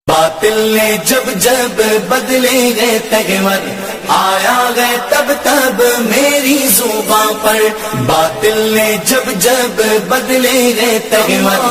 باطل نے جب جب بدلے گئے تگور آیا گئے تب تب میری زباں پر. باطل نے جب جب بدلے گئے تگور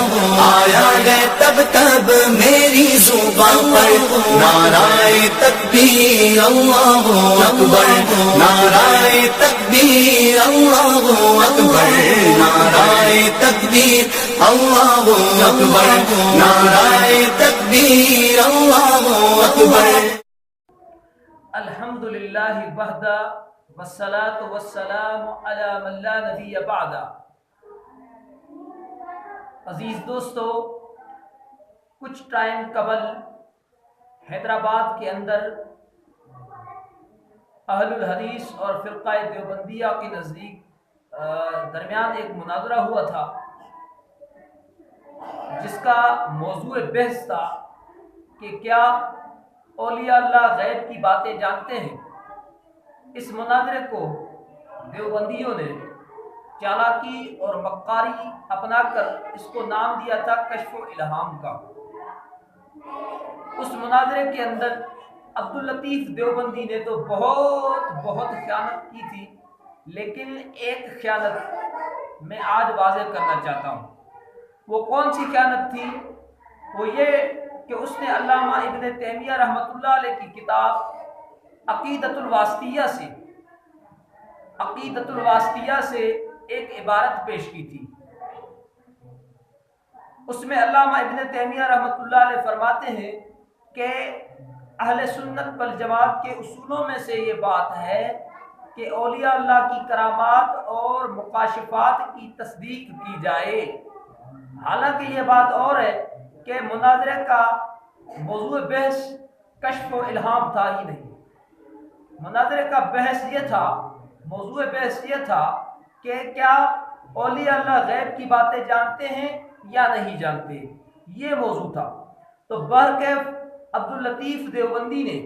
آیا گئے تب تب میری زباں پر. نعرہ تکبیر اللہ اکبر، نعرہ تکبیر اللہ اکبر، نعرہ تکبیر اللہ اکبر، نعرہ تکبیر اللہ اکبر. الحمدللہ وحدہ والصلاة والسلام علی من لا نبی بعدہ. عزیز دوستو، کچھ ٹائم قبل حیدرآباد کے اندر اہل الحدیث اور فرقہ دیوبندیہ کے نزدیک درمیان ایک مناظرہ ہوا تھا، جس کا موضوع بحث تھا کہ کیا اولیاء اللہ غیب کی باتیں جانتے ہیں. اس مناظرے کو دیوبندیوں نے چالاکی اور مکاری اپنا کر اس کو نام دیا تھا کشف و الہام کا. اس مناظرے کے اندر عبداللطیف دیوبندی نے تو بہت خیانت کی تھی، لیکن ایک خیانت میں آج واضح کرنا چاہتا ہوں. وہ کون سی خیانت تھی؟ وہ یہ کہ اس نے علامہ ابن تیمیہ رحمۃ اللہ علیہ کی کتاب عقیدۃ الواسطیہ سے ایک عبارت پیش کی تھی. اس میں علامہ ابن تیمیہ رحمۃ اللہ علیہ فرماتے ہیں کہ اہل سنت والجماعت کے اصولوں میں سے یہ بات ہے کہ اولیاء اللہ کی کرامات اور مکاشفات کی تصدیق کی جائے. حالانکہ یہ بات اور ہے کہ مناظرے کا موضوع بحث کشف و الہام تھا ہی نہیں. مناظرے کا موضوع بحث یہ تھا کہ کیا اولیاء اللہ غیب کی باتیں جانتے ہیں یا نہیں جانتے، یہ موضوع تھا. تو بہرکیف عبداللطیف دیوبندی نے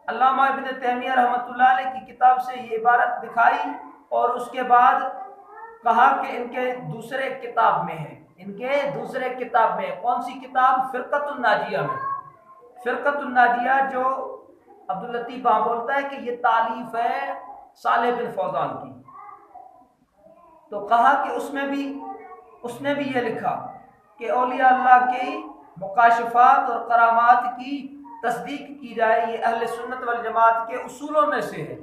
علامہ ابن تیمیہ رحمۃ اللہ علیہ کی کتاب سے یہ عبارت دکھائی اور اس کے بعد کہا کہ ان کے دوسرے کتاب میں کون سی کتاب؟ فرقۃ الناجیہ میں. فرقۃ الناجیہ جو عبداللطیف وہاں بولتا ہے کہ یہ تالیف ہے صالح بن فوزان کی. تو کہا کہ اس نے بھی یہ لکھا کہ اولیاء اللہ کی مکاشفات اور کرامات کی تصدیق کی جائے، یہ اہل سنت والجماعت کے اصولوں میں سے ہے.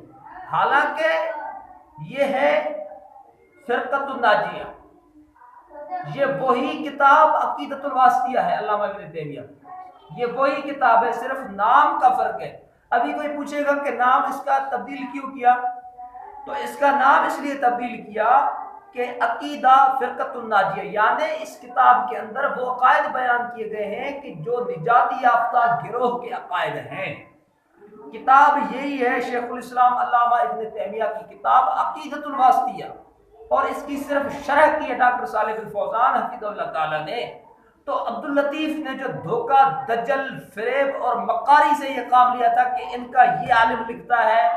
حالانکہ یہ ہے فرقۃ الناجیہ، یہ وہی کتاب عقیدۃ الواسطیہ ہے علامہ ابن تیمیہ. یہ وہی کتاب ہے، صرف نام کا فرق ہے. ابھی کوئی پوچھے گا کہ نام اس کا تبدیل کیوں کیا؟ تو اس کا نام اس لیے تبدیل کیا کہ عقیدہ فرقۃ الناجیہ، یعنی اس کتاب کے اندر وہ عقائد بیان کیے گئے ہیں کہ جو نجات یافتہ گروہ کے عقائد ہیں. کتاب یہی ہے شیخ الاسلام علامہ ابن تیمیہ کی کتاب عقیدۃ الواسطیہ، اور اس کی صرف شرح کی ہے ڈاکٹر صالح بن فوزان حفظہ اللہ تعالیٰ نے. تو عبداللطیف نے جو دھوکہ، دجل، فریب اور مکاری سے یہ کام لیا تھا کہ ان کا یہ عالم لکھتا ہے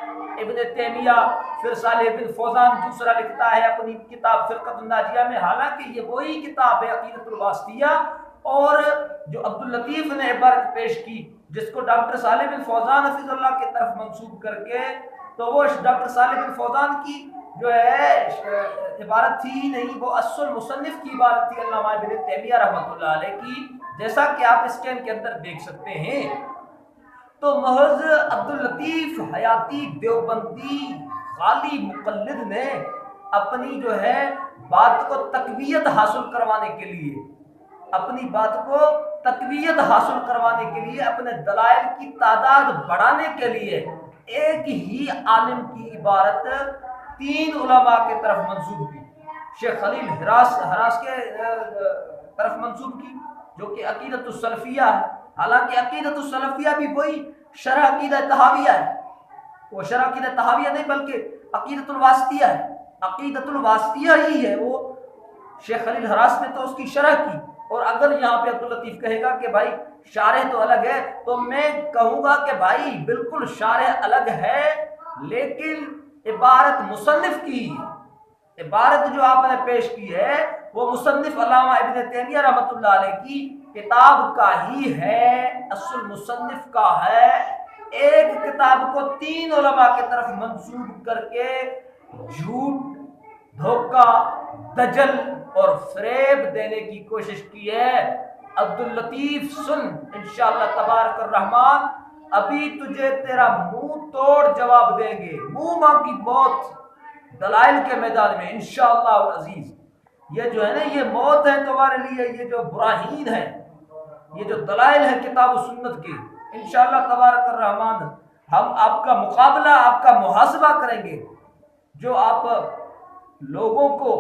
ابن تیمیہ، پھر صالح بن فوزان دوسرا لکھتا ہے اپنی کتاب فرقۃ الناجیہ میں، حالانکہ یہ وہی کتاب ہے عقیدۃ الواسطیہ. اور جو عبداللطیف نے عبارت پیش کی جس کو ڈاکٹر صالح بن فوزان حفظہ اللہ کی طرف منسوب کر کے، تو وہ ڈاکٹر صالح بن فوزان کی جو ہے عبارت تھی ہی نہیں، وہ اصل مصنف کی عبارت تھی علامہ ابن تیمیہ رحمۃ اللہ علیہ کی، جیسا کہ آپ اسکین کے اندر دیکھ سکتے ہیں. تو محض عبداللطیف حیاتی دیوبندی غالی مقلد نے اپنی جو ہے بات کو تقویت حاصل کروانے کے لیے، اپنے دلائل کی تعداد بڑھانے کے لیے ایک ہی عالم کی عبارت 3 علماء کے طرف منسوب کی. شیخ خلیل ہراس کے طرف منسوب کی جو کہ عقیدۃ السلفیہ ہے. حالانکہ عقیدۃ السلفیہ بھی وہی شرح عقیدہ تحاویہ ہے، وہ شرح عقیدہ تحاویہ نہیں بلکہ عقیدۃ الواسطیہ ہے. عقیدۃ الواسطیہ ہی ہے وہ. شیخ خلیل ہراس نے تو اس کی شرح کی، اور اگر یہاں پہ عبداللطیف کہے گا کہ بھائی شارح تو الگ ہے، تو میں کہوں گا کہ بھائی بالکل شارح الگ ہے، لیکن عبارت مصنف کی، عبارت جو آپ نے پیش کی ہے وہ مصنف علامہ ابن تیمیہ رحمۃ اللہ علیہ کی کتاب کا ہی ہے، اصل مصنف کا ہے، ایک کتاب کو 3 علماء کی طرف منسوب کر کے جھوٹ، دھوکہ، دجل اور فریب دینے کی کوشش کی ہے۔ عبداللطیف سن، انشاءاللہ تبارک الرحمن ابھی تجھے تیرا منہ توڑ جواب دیں گے، منہ مانگی موت دلائل کے میدان میں انشاءاللہ العزیز۔ یہ جو ہے نا، یہ موت ہے تمہارے لیے، یہ جو براہین ہے، یہ جو دلائل ہے کتاب و سنت کی، انشاءاللہ تبارک الرحمن ہم آپ کا مقابلہ، آپ کا محاسبہ کریں گے۔ جو آپ لوگوں کو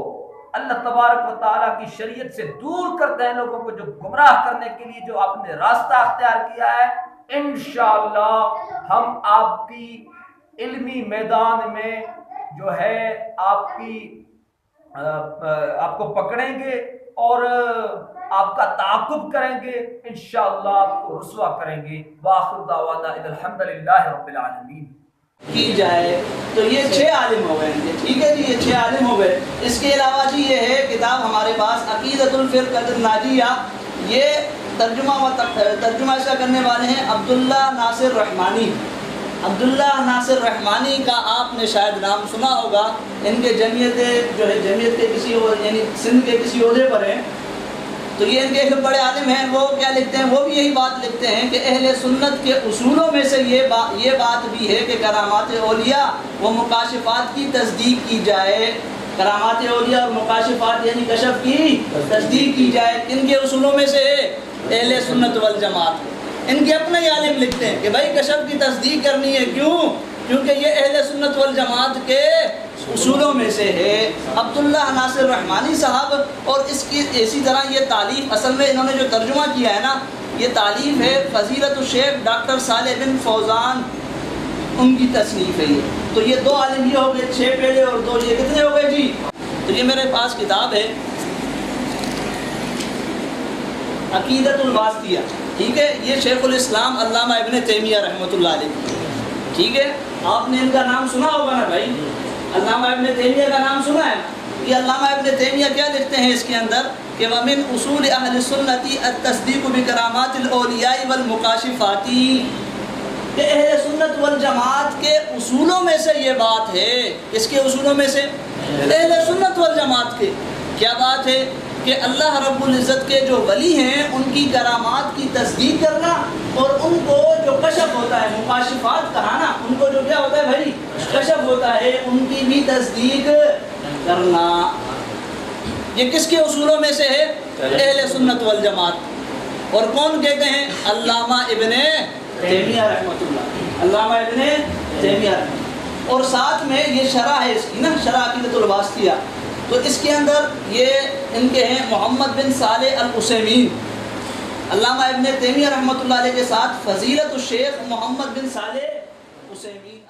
اللہ تبارک و تعالیٰ کی شریعت سے دور کرتے ہیں، لوگوں کو جو گمراہ کرنے کے لیے جو آپ نے راستہ اختیار کیا ہے، انشاءاللہ ہم آپ کی علمی میدان میں جو ہے آپ کو پکڑیں گے اور آپ کا تعاقب کریں گے، انشاءاللہ آپ کو رسوا کریں گے۔ وآخر دعوانا ان الحمدللہ رب العالمین۔ کی جائے تو یہ 6 عالم ہو گئے ان کے، ٹھیک ہے جی، یہ 6 عالم ہو گئے۔ اس کے علاوہ جی یہ ہے کتاب ہمارے پاس عقیدۃ الفرقۃ الناجیہ، یہ ترجمہ اس کا کرنے والے ہیں عبداللہ ناصر رحمانی۔ عبداللہ ناصر رحمانی کا آپ نے شاید نام سنا ہوگا، ان کے جمعیت جو ہے، جمعیت کے کسی یعنی سندھ کے کسی عہدے پر ہیں، تو یہ ان کے ایک بڑے عالم ہیں۔ وہ کیا لکھتے ہیں؟ وہ بھی یہی بات لکھتے ہیں کہ اہل سنت کے اصولوں میں سے یہ بات بھی ہے کہ کرامات اولیاء و مکاشفات کی تصدیق کی جائے۔ کرامات اولیاء اور مکاشفات یعنی کشف کی تصدیق کی جائے۔ ان کے اصولوں میں سے اہل سنت والجماعت، ان کے اپنے ہی عالم لکھتے ہیں کہ بھائی کشف کی تصدیق کرنی ہے۔ کیوں؟ کیونکہ یہ اہل سنت والجماعت کے اصولوں میں سے ہے۔ عبداللہ ناصر رحمانی صاحب، اور اس کی اسی طرح یہ تالیف، اصل میں انہوں نے جو ترجمہ کیا ہے نا، یہ تالیف ہے فضیلت الشیخ ڈاکٹر صالح بن فوزان، ان کی تصنیف ہے یہ۔ تو یہ 2 عالم یہ ہو گئے، 6 پہلے اور 2 یہ کتنے ہو گئے جی؟ تو یہ میرے پاس کتاب ہے عقیدۃ الواسطیہ، ٹھیک ہے، یہ شیخ الاسلام علامہ ابن تیمیہ رحمۃ اللہ علیہ، ٹھیک ہے۔ آپ نے ان کا نام سنا ہوگا نا بھائی، علامہ ابن تیمیہ کا نام سنا ہے؟ یہ علامہ ابن تیمیہ کیا لکھتے ہیں اس کے اندر کہ وَمِنْ اصول اہل السنت التصدیق بکرامات الاولیاء والمکاشفات، کہ اہل سنت والجماعت کے اصولوں میں سے یہ بات ہے۔ اس کے اصولوں میں سے اہل سنت والجماعت کے کیا بات ہے کہ اللہ رب العزت کے جو ولی ہیں ان کی کرامات کی تصدیق کرنا، اور ان کو جو کشف ہوتا ہے، مکاشفات کہانا، ان کو جو کیا ہوتا ہے بھائی، کشف ہوتا ہے، ان کی بھی تصدیق کرنا۔ یہ کس کے اصولوں میں سے ہے؟ اہل سنت والجماعت۔ اور کون کہتے ہیں؟ علامہ ابن تیمیہ رحمۃ اللہ، علامہ ابن تیمیہ رحمۃ۔ اور ساتھ میں یہ شرح ہے اس کی نا، شرح عقیدۃ الواسطیہ، تو اس کے اندر یہ ان کے ہیں محمد بن صالح العثیمین، علامہ ابن تیمیہ رحمۃ اللہ علیہ کے ساتھ فضیلت الشیخ محمد بن صالح العثیمین